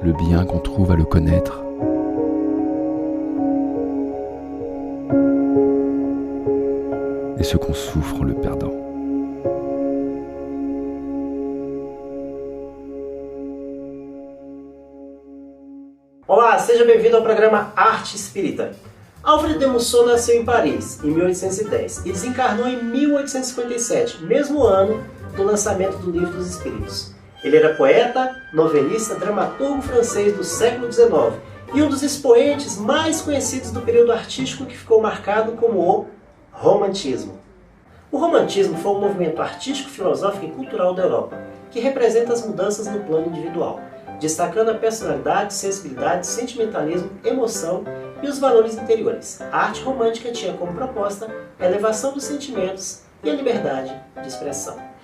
le bien qu'on trouve à le connaître. Et ce qu'on souffre en le perdant. Olá, seja bem-vindo ao programa Arte Espírita. Alfred de Musset nasceu em Paris, em 1810, e desencarnou em 1857, mesmo ano do lançamento do Livro dos Espíritos. Ele era poeta, novelista, dramaturgo francês do século XIX e um dos expoentes mais conhecidos do período artístico que ficou marcado como o Romantismo. O Romantismo foi um movimento artístico, filosófico e cultural da Europa, que representa as mudanças no plano individual, destacando a personalidade, sensibilidade, sentimentalismo, emoção e os valores interiores. A arte romântica tinha como proposta a elevação dos sentimentos e a liberdade de expressão.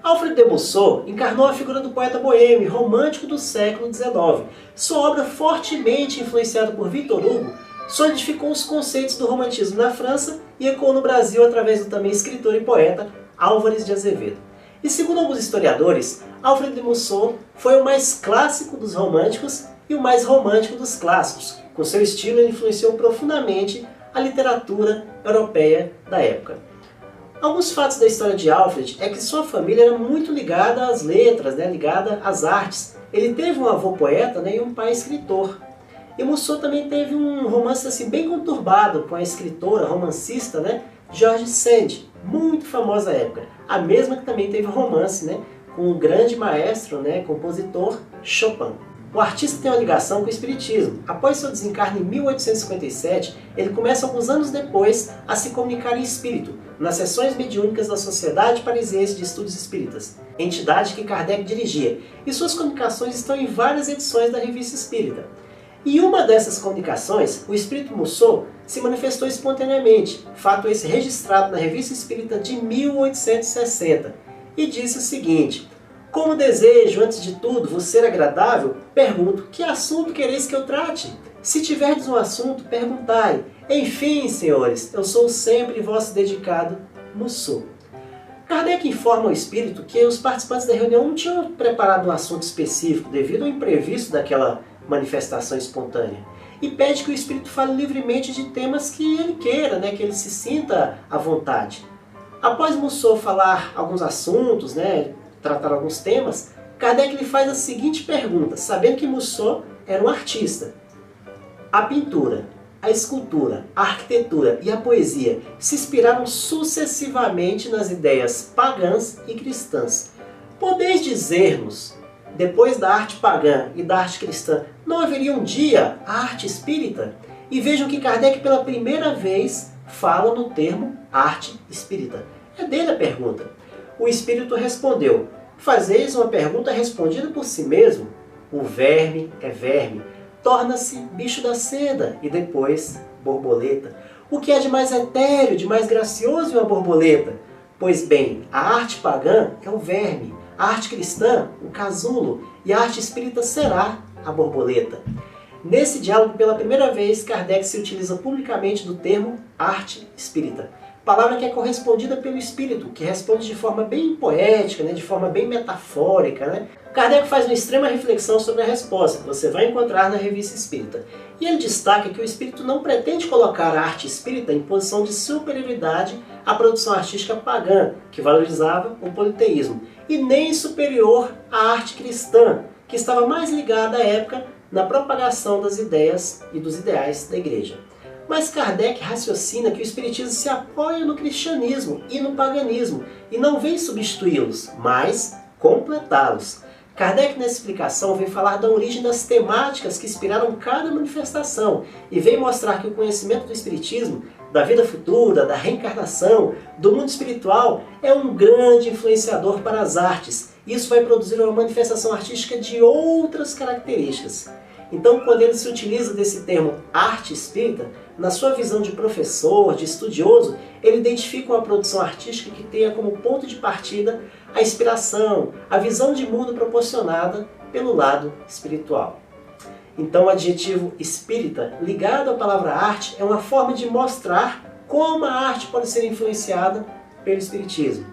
Alfred de Musset encarnou a figura do poeta boêmio romântico do século XIX. Sua obra, fortemente influenciada por Victor Hugo, solidificou os conceitos do romantismo na França e ecoou no Brasil através do também escritor e poeta Álvares de Azevedo. E segundo alguns historiadores, Alfred de Musset foi o mais clássico dos românticos e o mais romântico dos clássicos. Com seu estilo, ele influenciou profundamente a literatura europeia da época. Alguns fatos da história de Alfred é que sua família era muito ligada às letras, ligada às artes. Ele teve um avô poeta e um pai escritor. E Musset também teve um romance assim, bem conturbado com a escritora, romancista, George Sand, muito famosa à época. A mesma que também teve romance com o grande maestro, compositor Chopin. O artista tem uma ligação com o espiritismo. Após seu desencarne em 1857, ele começa alguns anos depois a se comunicar em espírito, nas sessões mediúnicas da Sociedade Parisiense de Estudos Espíritas, entidade que Kardec dirigia, e suas comunicações estão em várias edições da Revista Espírita. Em uma dessas comunicações, o espírito Musset se manifestou espontaneamente, fato esse registrado na Revista Espírita de 1860, e disse o seguinte: como desejo, antes de tudo, vos ser agradável, pergunto, que assunto quereis que eu trate? Se tiverdes um assunto, perguntai. Enfim, senhores, eu sou sempre vosso dedicado Musset. Kardec informa ao espírito que os participantes da reunião não tinham preparado um assunto específico devido ao imprevisto daquela manifestação espontânea, e pede que o espírito fale livremente de temas que ele queira, que ele se sinta à vontade. Após Musset falar alguns assuntos, tratar alguns temas, Kardec lhe faz a seguinte pergunta, sabendo que Musset era um artista. A pintura, a escultura, a arquitetura e a poesia se inspiraram sucessivamente nas ideias pagãs e cristãs. Podeis dizer-nos, depois da arte pagã e da arte cristã, não haveria um dia a arte espírita? E vejam que Kardec pela primeira vez fala no termo arte espírita. É dele a pergunta. O espírito respondeu: fazeis uma pergunta respondida por si mesmo? O verme é verme, torna-se bicho da seda e depois borboleta. O que é de mais etéreo, de mais gracioso em uma borboleta? Pois bem, a arte pagã é o verme, a arte cristã, o casulo, e a arte espírita será a borboleta. Nesse diálogo, pela primeira vez, Kardec se utiliza publicamente do termo arte espírita. Palavra que é correspondida pelo espírito, que responde de forma bem poética, de forma bem metafórica. Kardec faz uma extrema reflexão sobre a resposta, que você vai encontrar na Revista Espírita. E ele destaca que o espírito não pretende colocar a arte espírita em posição de superioridade à produção artística pagã, que valorizava o politeísmo, e nem superior à arte cristã, que estava mais ligada à época na propagação das ideias e dos ideais da Igreja. Mas Kardec raciocina que o espiritismo se apoia no cristianismo e no paganismo, e não vem substituí-los, mas completá-los. Kardec, nessa explicação, vem falar da origem das temáticas que inspiraram cada manifestação, e vem mostrar que o conhecimento do espiritismo, da vida futura, da reencarnação, do mundo espiritual, é um grande influenciador para as artes. Isso vai produzir uma manifestação artística de outras características. Então, quando ele se utiliza desse termo arte espírita, na sua visão de professor, de estudioso, ele identifica uma produção artística que tenha como ponto de partida a inspiração, a visão de mundo proporcionada pelo lado espiritual. Então, o adjetivo espírita, ligado à palavra arte, é uma forma de mostrar como a arte pode ser influenciada pelo espiritismo.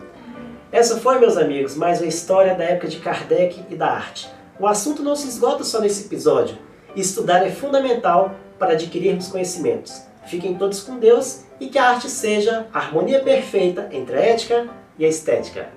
Essa foi, meus amigos, mais uma história da época de Kardec e da arte. O assunto não se esgota só nesse episódio. Estudar é fundamental para adquirirmos conhecimentos. Fiquem todos com Deus e que a arte seja a harmonia perfeita entre a ética e a estética.